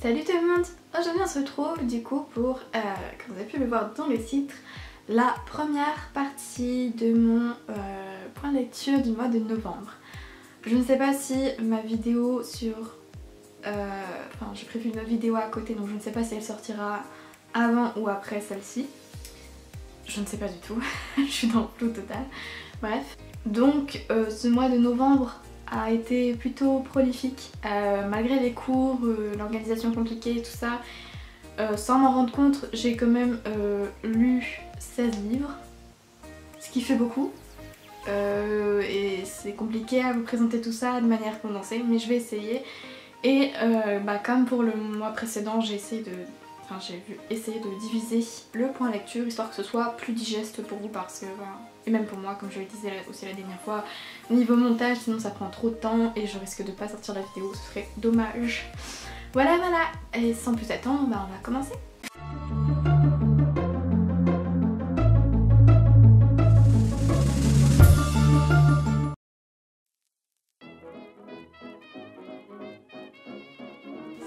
Salut tout le monde! Aujourd'hui on se retrouve du coup pour, comme vous avez pu le voir dans le titre, la première partie de mon point de lecture du mois de novembre. Je ne sais pas si ma vidéo sur... Enfin j'ai prévu une autre vidéo à côté, donc je ne sais pas si elle sortira avant ou après celle-ci. Je ne sais pas du tout, je suis dans le flou total. Bref. Donc ce mois de novembre a été plutôt prolifique, malgré les cours, l'organisation compliquée et tout ça. Sans m'en rendre compte, j'ai quand même lu 16 livres, ce qui fait beaucoup. Et c'est compliqué à vous présenter tout ça de manière condensée, mais je vais essayer. Et comme pour le mois précédent, j'ai essayé de diviser le point lecture histoire que ce soit plus digeste pour vous parce que voilà. Et même pour moi, comme je le disais aussi la dernière fois, niveau montage sinon ça prend trop de temps et je risque de pas sortir la vidéo, ce serait dommage. Voilà, et sans plus attendre, on va commencer.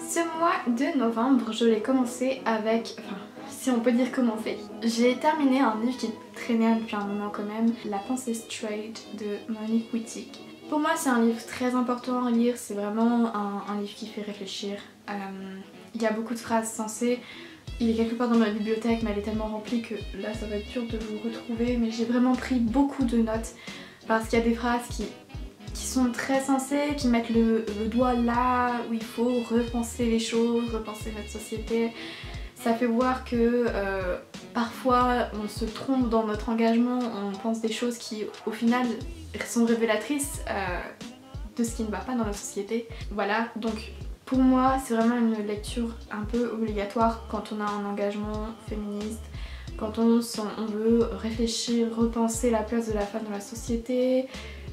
Ce mois de novembre, je l'ai commencé avec, si on peut dire commencer, j'ai terminé un livre qui traînait depuis un moment quand même, La pensée straight de Monique Wittig. Pour moi c'est un livre très important à lire, c'est vraiment un livre qui fait réfléchir. Il y a beaucoup de phrases sensées, il est quelque part dans ma bibliothèque mais elle est tellement remplie que là ça va être dur de vous retrouver, mais j'ai vraiment pris beaucoup de notes parce qu'il y a des phrases qui sont très sensées, qui mettent le doigt là où il faut repenser les choses, repenser notre société. Ça fait voir que parfois on se trompe dans notre engagement, on pense des choses qui au final sont révélatrices de ce qui ne va pas dans notre société. Voilà, donc pour moi c'est vraiment une lecture un peu obligatoire quand on a un engagement féministe, quand on veut réfléchir, repenser la place de la femme dans la société,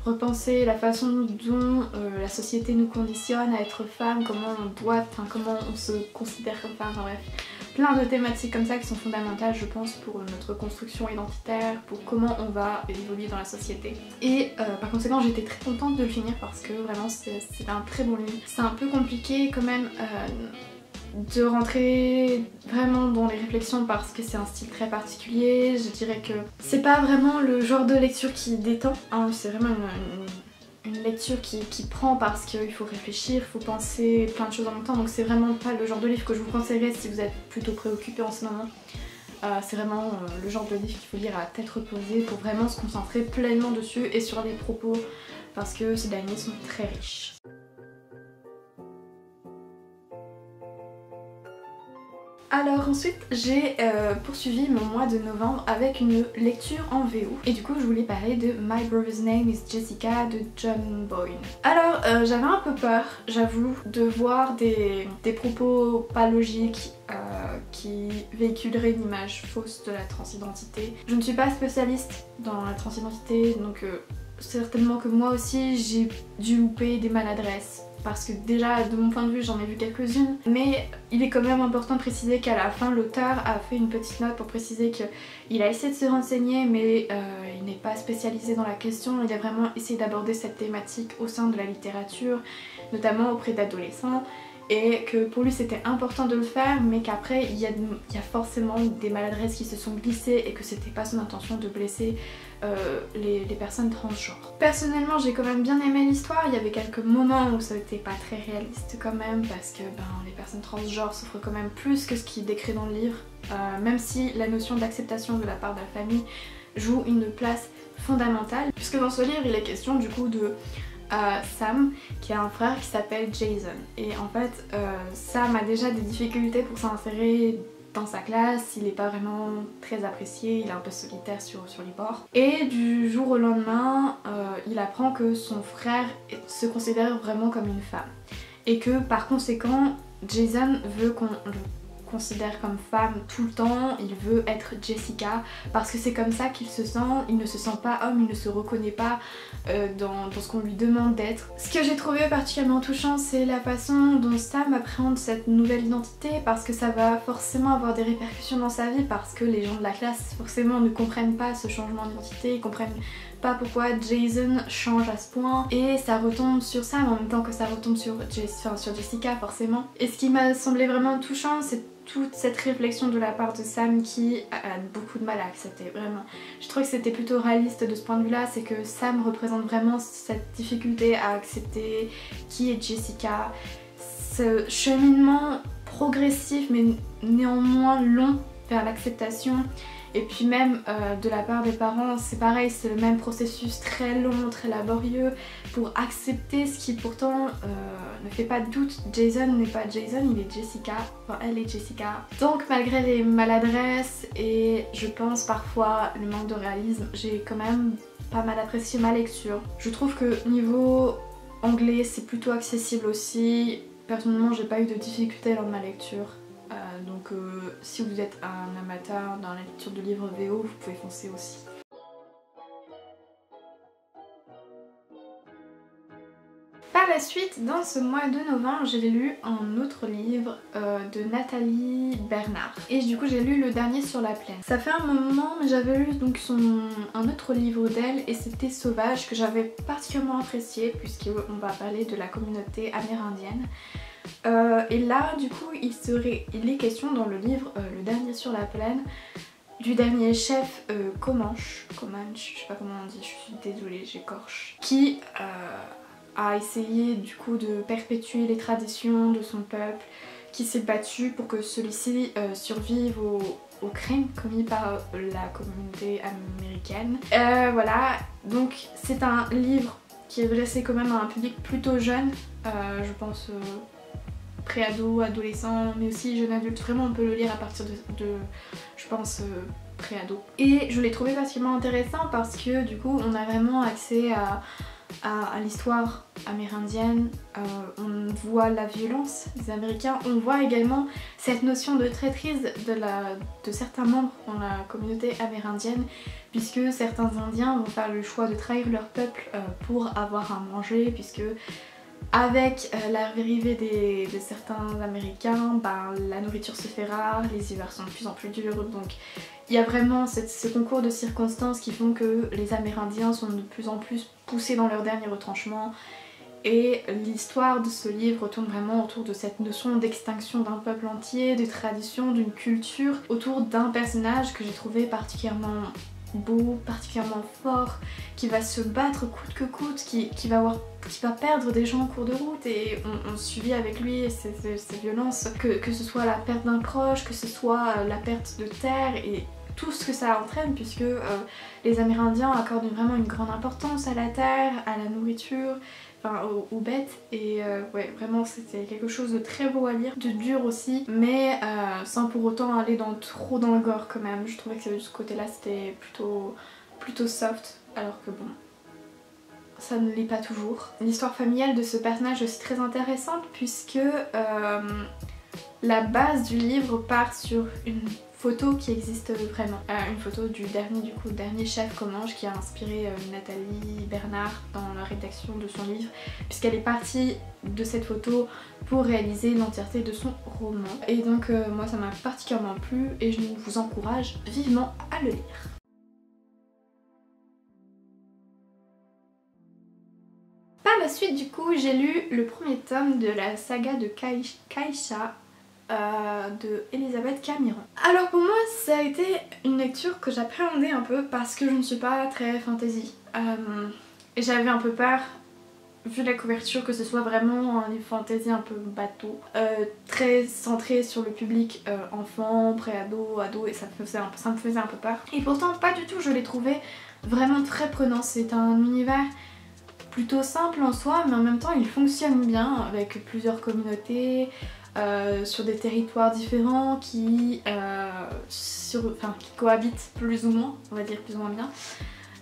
repenser la façon dont la société nous conditionne à être femme, comment on se considère comme femme, bref. Plein de thématiques comme ça qui sont fondamentales je pense pour notre construction identitaire, pour comment on va évoluer dans la société. Et par conséquent j'étais très contente de le finir parce que vraiment c'est un très bon livre. C'est un peu compliqué quand même de rentrer vraiment dans les réflexions parce que c'est un style très particulier. Je dirais que c'est pas vraiment le genre de lecture qui détend, hein. C'est vraiment une lecture qui prend parce qu'il faut réfléchir, il faut penser plein de choses en même temps, donc c'est vraiment pas le genre de livre que je vous conseillerais si vous êtes plutôt préoccupé en ce moment. C'est vraiment le genre de livre qu'il faut lire à tête reposée pour vraiment se concentrer pleinement dessus et sur les propos parce que ces derniers sont très riches. Alors ensuite j'ai poursuivi mon mois de novembre avec une lecture en VO et du coup je voulais parler de My Brother's Name is Jessica de John Boyne. Alors j'avais un peu peur, j'avoue, de voir des propos pas logiques qui véhiculeraient une image fausse de la transidentité. Je ne suis pas spécialiste dans la transidentité donc certainement que moi aussi j'ai dû louper des maladresses. Parce que déjà de mon point de vue j'en ai vu quelques-unes, mais il est quand même important de préciser qu'à la fin l'auteur a fait une petite note pour préciser qu'il a essayé de se renseigner mais il n'est pas spécialisé dans la question, il a vraiment essayé d'aborder cette thématique au sein de la littérature, notamment auprès d'adolescents, et que pour lui c'était important de le faire mais qu'après il y a forcément des maladresses qui se sont glissées et que c'était pas son intention de blesser les personnes transgenres. Personnellement j'ai quand même bien aimé l'histoire, il y avait quelques moments où ça n'était pas très réaliste quand même parce que les personnes transgenres souffrent quand même plus que ce qui est décrit dans le livre, même si la notion d'acceptation de la part de la famille joue une place fondamentale, puisque dans ce livre il est question du coup de Sam qui a un frère qui s'appelle Jason et en fait Sam a déjà des difficultés pour s'insérer dans sa classe, il n'est pas vraiment très apprécié, il est un peu solitaire sur les bords. Et du jour au lendemain, il apprend que son frère se considère vraiment comme une femme. Et que par conséquent, Jason veut qu'on le considère comme femme tout le temps, il veut être Jessica parce que c'est comme ça qu'il se sent, il ne se sent pas homme, il ne se reconnaît pas dans ce qu'on lui demande d'être. Ce que j'ai trouvé particulièrement touchant c'est la façon dont Sam appréhende cette nouvelle identité parce que ça va forcément avoir des répercussions dans sa vie parce que les gens de la classe forcément ne comprennent pas ce changement d'identité, ils comprennent pas pourquoi Jason change à ce point et ça retombe sur Sam en même temps que ça retombe sur Jessica forcément. Et ce qui m'a semblé vraiment touchant, c'est toute cette réflexion de la part de Sam qui a beaucoup de mal à accepter, vraiment. Je trouve que c'était plutôt réaliste de ce point de vue là, c'est que Sam représente vraiment cette difficulté à accepter qui est Jessica, ce cheminement progressif mais néanmoins long vers l'acceptation. Et puis même de la part des parents, c'est pareil, c'est le même processus très long, très laborieux pour accepter ce qui pourtant ne fait pas de doute. Jason n'est pas Jason, il est Jessica, enfin elle est Jessica. Donc malgré les maladresses et je pense parfois le manque de réalisme, j'ai quand même pas mal apprécié ma lecture. Je trouve que niveau anglais c'est plutôt accessible aussi. Personnellement j'ai pas eu de difficultés lors de ma lecture. Donc si vous êtes un amateur dans la lecture de livres VO, vous pouvez foncer aussi. Par la suite, dans ce mois de novembre, j'ai lu un autre livre de Nathalie Bernard. Et du coup j'ai lu le dernier sur la plaine. Ça fait un moment, mais j'avais lu donc un autre livre d'elle et c'était Sauvage que j'avais particulièrement apprécié puisqu'on va parler de la communauté amérindienne. Et là du coup il est question dans le livre le dernier sur la plaine du dernier chef Comanche, je sais pas comment on dit, je suis désolée, j'écorche, qui a essayé du coup de perpétuer les traditions de son peuple, qui s'est battu pour que celui-ci survive aux crimes commis par la communauté américaine. Voilà, donc c'est un livre qui est adressé quand même à un public plutôt jeune, je pense pré-ado, adolescent, mais aussi jeune adulte. Vraiment on peut le lire à partir de je pense pré-ado. Et je l'ai trouvé particulièrement intéressant parce que du coup on a vraiment accès à l'histoire amérindienne, on voit la violence des Américains, on voit également cette notion de traîtrise de certains membres dans la communauté amérindienne, puisque certains Indiens vont faire le choix de trahir leur peuple pour avoir à manger, puisque avec l'arrivée de certains Américains, la nourriture se fait rare, les hivers sont de plus en plus durs, donc il y a vraiment ce concours de circonstances qui font que les Amérindiens sont de plus en plus poussés dans leur dernier retranchement. Et l'histoire de ce livre tourne vraiment autour de cette notion d'extinction d'un peuple entier, de tradition, d'une culture, autour d'un personnage que j'ai trouvé particulièrement beau, particulièrement fort, qui va se battre coûte que coûte, qui va perdre des gens en cours de route, et on suivit avec lui ces violences, que ce soit la perte d'un proche, que ce soit la perte de terre et tout ce que ça entraîne, puisque les Amérindiens accordent vraiment une grande importance à la terre, à la nourriture, enfin aux bêtes, et ouais, vraiment c'était quelque chose de très beau à lire, de dur aussi, mais sans pour autant aller trop dans le gore quand même. Je trouvais que de ce côté là c'était plutôt soft, alors que bon, ça ne l'est pas toujours. L'histoire familiale de ce personnage est aussi très intéressante puisque la base du livre part sur une photo qui existe vraiment. Une photo du dernier chef Comanche qui a inspiré Nathalie Bernard dans la rédaction de son livre, puisqu'elle est partie de cette photo pour réaliser l'entièreté de son roman. Et donc moi ça m'a particulièrement plu et je vous encourage vivement à le lire. Par la suite du coup j'ai lu le premier tome de la saga de Kaisha de Elisabeth Camiron. Alors pour moi ça a été une lecture que j'appréhendais un peu parce que je ne suis pas très fantasy et j'avais un peu peur vu la couverture que ce soit vraiment un livre fantasy un peu bateau, très centré sur le public enfant, pré-ado, ado, et ça me faisait un peu peur. Et pourtant pas du tout, je l'ai trouvé vraiment très prenant. C'est un univers plutôt simple en soi, mais en même temps il fonctionne bien avec plusieurs communautés sur des territoires différents qui cohabitent plus ou moins, on va dire plus ou moins bien.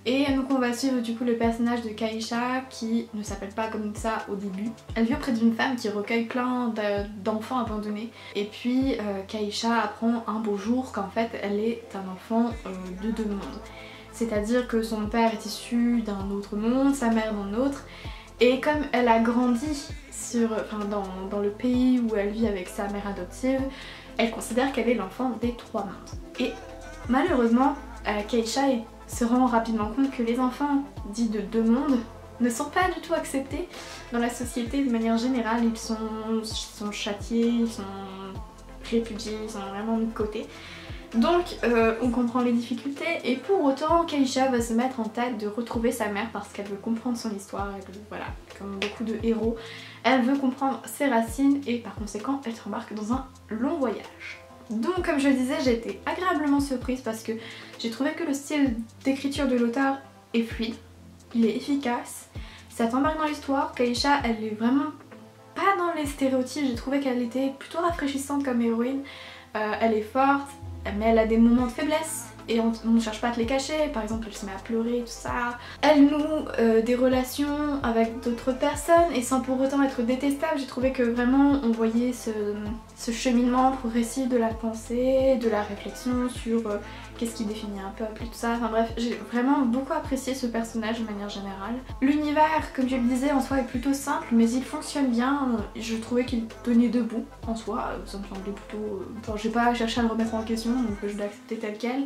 Et donc on va suivre du coup le personnage de Kaisha qui ne s'appelle pas comme ça au début. Elle vit auprès d'une femme qui recueille plein d'enfants abandonnés. Et puis Kaisha apprend un beau jour qu'en fait elle est un enfant de deux mondes. C'est-à-dire que son père est issu d'un autre monde, sa mère d'un autre. Et comme elle a grandi dans le pays où elle vit avec sa mère adoptive, elle considère qu'elle est l'enfant des trois mondes. Et malheureusement, Keisha se rend rapidement compte que les enfants dits de deux mondes ne sont pas du tout acceptés dans la société de manière générale. Ils sont châtiés, ils sont répudiés, ils sont vraiment mis de côté. Donc on comprend les difficultés et pour autant Keisha va se mettre en tête de retrouver sa mère parce qu'elle veut comprendre son histoire, voilà, comme beaucoup de héros, elle veut comprendre ses racines et par conséquent elle s'embarque dans un long voyage. Donc comme je le disais, j'ai été agréablement surprise parce que j'ai trouvé que le style d'écriture de l'auteur est fluide, il est efficace, ça t'embarque dans l'histoire. Keisha elle est vraiment pas dans les stéréotypes, j'ai trouvé qu'elle était plutôt rafraîchissante comme héroïne, elle est forte, mais elle a des moments de faiblesse et on ne cherche pas à te les cacher. Par exemple elle se met à pleurer, tout ça. Elle noue des relations avec d'autres personnes et sans pour autant être détestable. J'ai trouvé que vraiment on voyait ce cheminement progressif de la pensée, de la réflexion sur qu'est-ce qui définit un peuple et tout ça. Enfin bref, j'ai vraiment beaucoup apprécié ce personnage de manière générale. L'univers, comme je le disais, en soi est plutôt simple mais il fonctionne bien. Je trouvais qu'il tenait debout en soi, ça me semblait plutôt... Enfin j'ai pas cherché à le remettre en question donc je l'ai accepté tel quel.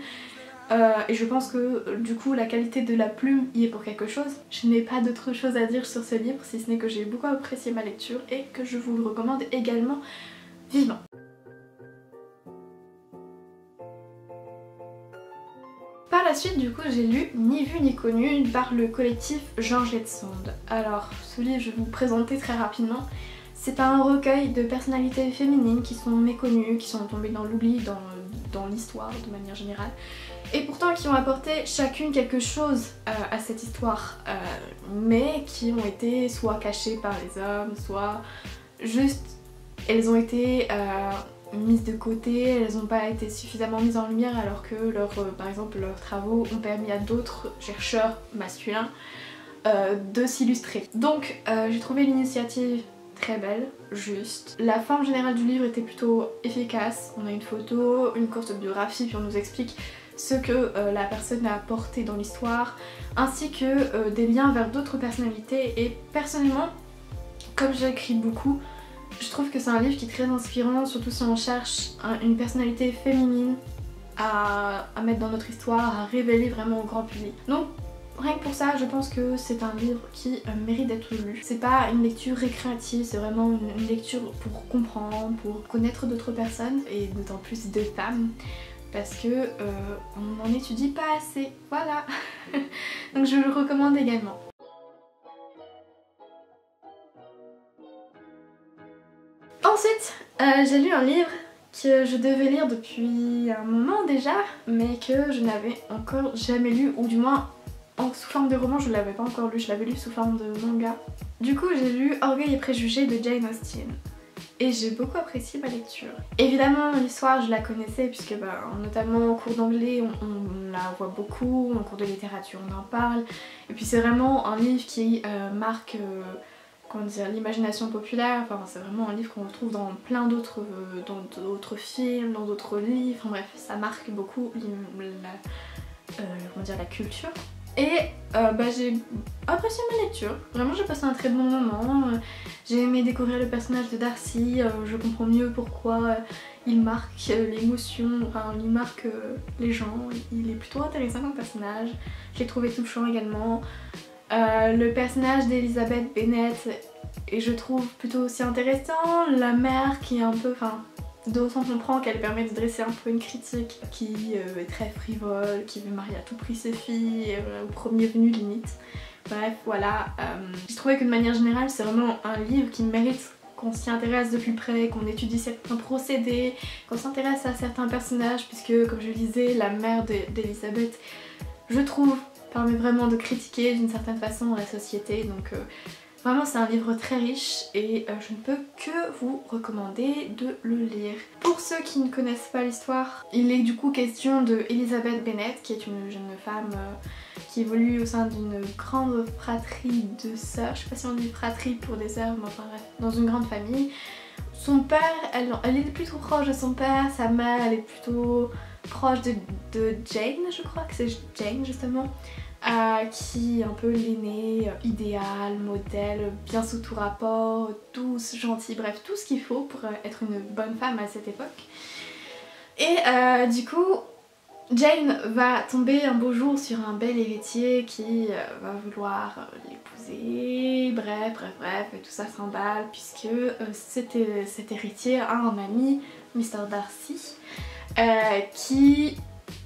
Et je pense que du coup la qualité de la plume y est pour quelque chose. Je n'ai pas d'autre chose à dire sur ce livre si ce n'est que j'ai beaucoup apprécié ma lecture et que je vous le recommande également vivement. Par la suite du coup j'ai lu Ni vu ni connu par le collectif Georgette Sand. Alors ce livre je vais vous le présenter très rapidement. C'est un recueil de personnalités féminines qui sont méconnues, qui sont tombées dans l'oubli dans l'histoire de manière générale. Et pourtant qui ont apporté chacune quelque chose à cette histoire, mais qui ont été soit cachées par les hommes, soit juste elles ont été mises de côté, elles n'ont pas été suffisamment mises en lumière alors que par exemple leurs travaux ont permis à d'autres chercheurs masculins de s'illustrer. Donc j'ai trouvé l'initiative très belle, juste. La forme générale du livre était plutôt efficace. On a une photo, une courte biographie, puis on nous explique ce que la personne a apporté dans l'histoire, ainsi que des liens vers d'autres personnalités. Et personnellement, comme j'écris beaucoup, je trouve que c'est un livre qui est très inspirant, surtout si on cherche une personnalité féminine à mettre dans notre histoire, à révéler vraiment au grand public. Donc rien que pour ça, je pense que c'est un livre qui mérite d'être lu. C'est pas une lecture récréative, c'est vraiment une lecture pour comprendre, pour connaître d'autres personnes, et d'autant plus de femmes, parce que on n'en étudie pas assez, voilà. Donc je le recommande également. Ensuite, j'ai lu un livre que je devais lire depuis un moment déjà, mais que je n'avais encore jamais lu, ou du moins sous forme de roman je ne l'avais pas encore lu, je l'avais lu sous forme de manga. Du coup j'ai lu Orgueil et préjugés de Jane Austen et j'ai beaucoup apprécié ma lecture. Évidemment l'histoire je la connaissais puisque notamment en cours d'anglais on la voit beaucoup, en cours de littérature on en parle, et puis c'est vraiment un livre qui marque comment dire, l'imagination populaire. Enfin c'est vraiment un livre qu'on retrouve dans plein d'autres films, dans d'autres livres, enfin bref ça marque beaucoup la culture. Et j'ai apprécié ma lecture, vraiment j'ai passé un très bon moment, j'ai aimé découvrir le personnage de Darcy, je comprends mieux pourquoi il marque l'émotion, enfin il marque les gens, il est plutôt intéressant comme personnage, je l'ai trouvé touchant également. Le personnage d'Elizabeth Bennet et je trouve plutôt aussi intéressant, la mère qui est un peu, d'autant on comprend qu'elle permet de dresser un peu une critique qui est très frivole, qui veut marier à tout prix ses filles, au premier venu limite. Bref voilà, j'ai trouvé que de manière générale c'est vraiment un livre qui mérite qu'on s'y intéresse de plus près, qu'on étudie certains procédés, qu'on s'intéresse à certains personnages, puisque comme je le disais, la mère d'Elizabeth, je trouve, permet vraiment de critiquer d'une certaine façon la société, donc vraiment c'est un livre très riche et je ne peux que vous recommander de le lire. Pour ceux qui ne connaissent pas l'histoire, il est du coup question de Elizabeth Bennet qui est une jeune femme qui évolue au sein d'une grande fratrie de sœurs, je sais pas si on dit fratrie pour des sœurs, mais enfin bref, dans une grande famille. Son père, elle est plutôt proche de son père, sa mère elle est plutôt proche de Jane, je crois que c'est Jane justement. Qui est un peu l'aînée, idéal, modèle, bien sous tout rapport, douce, gentille, bref tout ce qu'il faut pour être une bonne femme à cette époque. Et du coup Jane va tomber un beau jour sur un bel héritier qui va vouloir l'épouser, bref, et tout ça s'emballe puisque cet héritier a un ami, Mr. Darcy, qui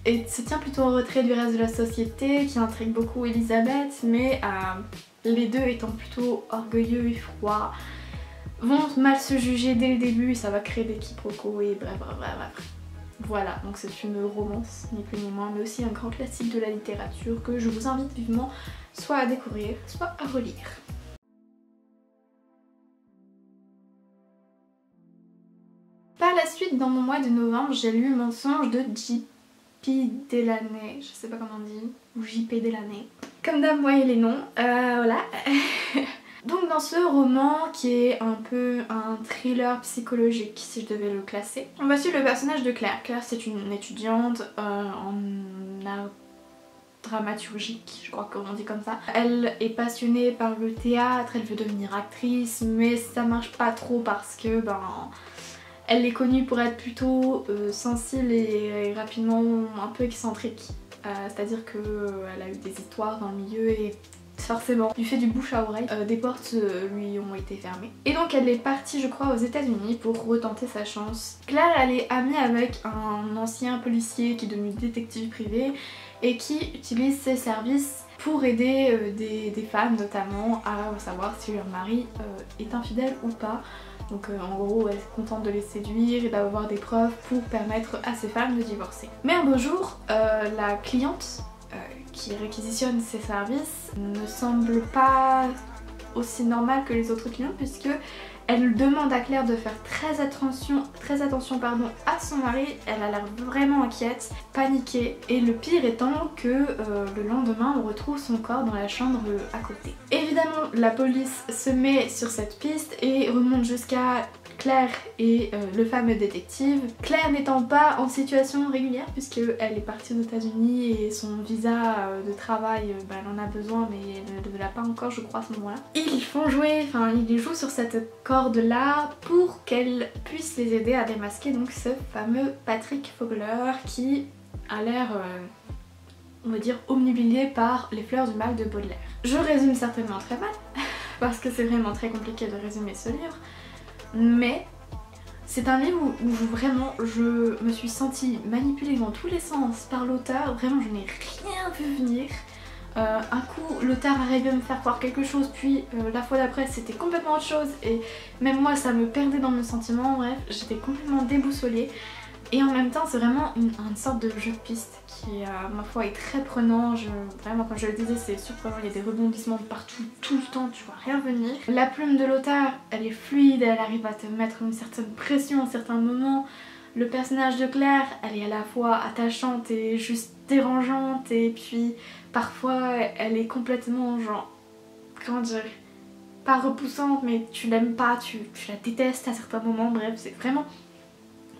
se tient plutôt en retrait du reste de la société, qui intrigue beaucoup Elizabeth, mais les deux étant plutôt orgueilleux et froids, vont mal se juger dès le début et ça va créer des quiproquos et bref. Voilà, donc c'est une romance, ni plus ni moins, mais aussi un grand classique de la littérature que je vous invite vivement soit à découvrir, soit à relire. Par la suite, dans mon mois de novembre, j'ai lu Mensonge de J.P. Delaney, je sais pas comment on dit, ou J.P. Delaney. Comme d'hab, moi et les noms, voilà. Donc dans ce roman qui est un peu un thriller psychologique si je devais le classer, on va suivre le personnage de Claire. Claire c'est une étudiante en art dramaturgique, je crois qu'on dit comme ça. Elle est passionnée par le théâtre, elle veut devenir actrice mais ça marche pas trop parce que elle est connue pour être plutôt sensible et rapidement un peu excentrique. C'est-à-dire qu'elle a eu des histoires dans le milieu et forcément, du fait du bouche à oreille, des portes lui ont été fermées. Et donc elle est partie je crois aux États-Unis pour retenter sa chance. Claire elle est amie avec un ancien policier qui est devenu détective privé et qui utilise ses services pour aider des femmes notamment à savoir si leur mari est infidèle ou pas. Donc en gros elle est contente de les séduire et d'avoir des preuves pour permettre à ces femmes de divorcer. Mais un beau jour, la cliente qui réquisitionne ses services ne semble pas aussi normale que les autres clientes puisque elle demande à Claire de faire très attention à son mari. Elle a l'air vraiment inquiète, paniquée et le pire étant que le lendemain on retrouve son corps dans la chambre à côté. Évidemment la police se met sur cette piste et remonte jusqu'à Claire et le fameux détective. Claire n'étant pas en situation régulière puisqu'elle est partie aux États-Unis et son visa de travail, elle en a besoin mais elle ne l'a pas encore je crois à ce moment-là. Ils jouent sur cette corde là pour qu'elle puisse les aider à démasquer donc ce fameux Patrick Vogler qui a l'air on va dire omnubilé par les fleurs du mal de Baudelaire. Je résume certainement très mal parce que c'est vraiment très compliqué de résumer ce livre. Mais c'est un livre où vraiment je me suis sentie manipulée dans tous les sens par l'auteur, vraiment je n'ai rien vu venir. Un coup l'auteur arrivait à me faire croire quelque chose puis la fois d'après c'était complètement autre chose et même moi ça me perdait dans mes sentiments, bref j'étais complètement déboussolée. Et en même temps c'est vraiment une sorte de jeu de piste qui ma foi est très prenant, vraiment comme je le disais c'est surprenant, il y a des rebondissements partout tout le temps, tu vois rien venir. La plume de l'auteur elle est fluide, elle arrive à te mettre une certaine pression à certains moments. Le personnage de Claire elle est à la fois attachante et juste dérangeante et puis parfois elle est complètement genre, comment dire, pas repoussante mais tu l'aimes pas, tu la détestes à certains moments, bref c'est vraiment...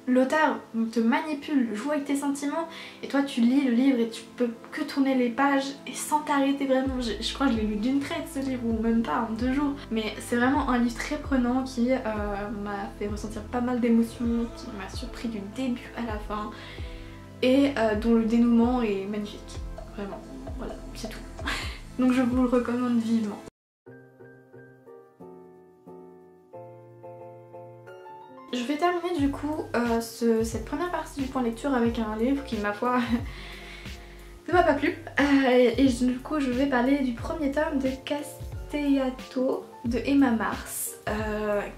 L'auteur te manipule, joue avec tes sentiments et toi tu lis le livre et tu peux que tourner les pages et sans t'arrêter vraiment. Je crois que je l'ai lu d'une traite ce livre ou même pas en 2 jours. Mais c'est vraiment un livre très prenant qui m'a fait ressentir pas mal d'émotions, qui m'a surpris du début à la fin et dont le dénouement est magnifique. Vraiment, voilà, c'est tout. Donc je vous le recommande vivement. Je vais terminer du coup cette première partie du point lecture avec un livre qui ma foi ne m'a pas plu et du coup je vais parler du premier tome de Castellato de Emma Mars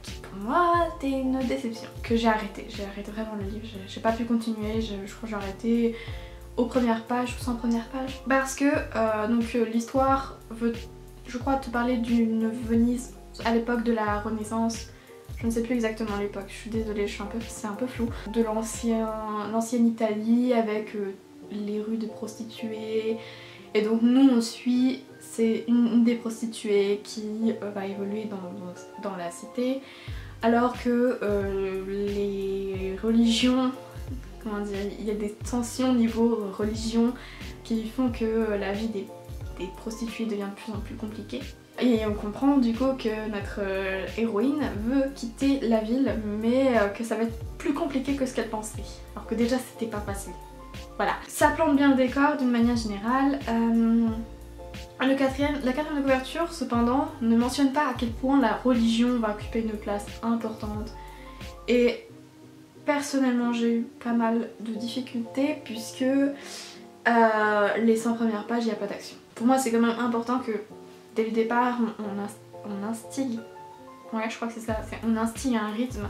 qui pour moi était une déception, que j'ai arrêté vraiment le livre, j'ai pas pu continuer, je crois que j'ai arrêté aux premières pages ou sans première page parce que l'histoire veut je crois te parler d'une Venise à l'époque de la Renaissance. Je ne sais plus exactement l'époque, je suis désolée, c'est un peu flou. De l'ancienne Italie avec les rues de prostituées. Et donc nous on suit, c'est une des prostituées qui va évoluer dans la cité. Alors que les religions, comment dire, il y a des tensions niveau religion qui font que la vie des prostituées devient de plus en plus compliquée. Et on comprend du coup que notre héroïne veut quitter la ville mais que ça va être plus compliqué que ce qu'elle pensait. Alors que déjà c'était pas facile. voilà. Ça plante bien le décor d'une manière générale. La quatrième de couverture, cependant, ne mentionne pas à quel point la religion va occuper une place importante. Et personnellement, j'ai eu pas mal de difficultés puisque les 100 premières pages, il n'y a pas d'action. Pour moi, c'est quand même important que dès le départ, on instigue. Ouais, je crois que c'est ça. On instigue un rythme.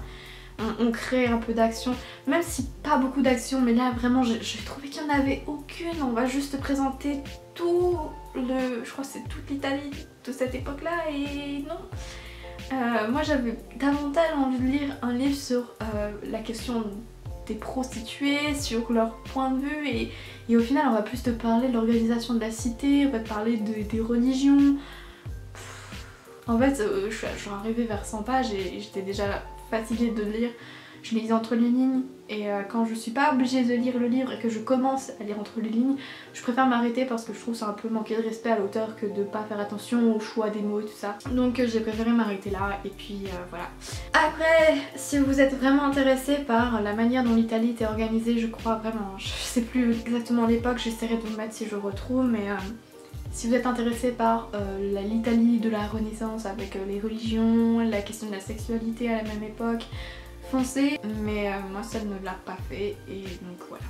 On crée un peu d'action, même si pas beaucoup d'action, mais là vraiment j'ai trouvé qu'il n'y en avait aucune. On va juste présenter tout le... je crois que c'est toute l'Italie de cette époque là et non. Moi j'avais davantage envie de lire un livre sur la question des prostituées, sur leur point de vue et au final on va plus te parler de l'organisation de la cité, on va te parler des religions. En fait je suis arrivée vers 100 pages et j'étais déjà fatiguée de lire, je lisais entre les lignes et quand je suis pas obligée de lire le livre et que je commence à lire entre les lignes, je préfère m'arrêter parce que je trouve ça un peu manquer de respect à l'auteur que de pas faire attention au choix des mots et tout ça. Donc j'ai préféré m'arrêter là et puis voilà. Après, si vous êtes vraiment intéressé par la manière dont l'Italie était organisée, je crois vraiment, je sais plus exactement l'époque, j'essaierai de vous mettre si je retrouve, mais si vous êtes intéressé par l'Italie de la Renaissance avec les religions, la question de la sexualité à la même époque, foncez, mais moi ça ne l'a pas fait et donc voilà.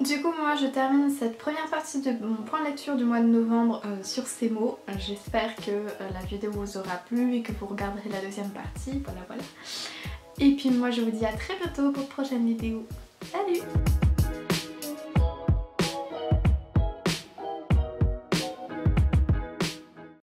Du coup moi je termine cette première partie de mon point de lecture du mois de novembre sur ces mots. J'espère que la vidéo vous aura plu et que vous regarderez la deuxième partie, voilà. Et puis moi je vous dis à très bientôt pour une prochaine vidéo. Salut!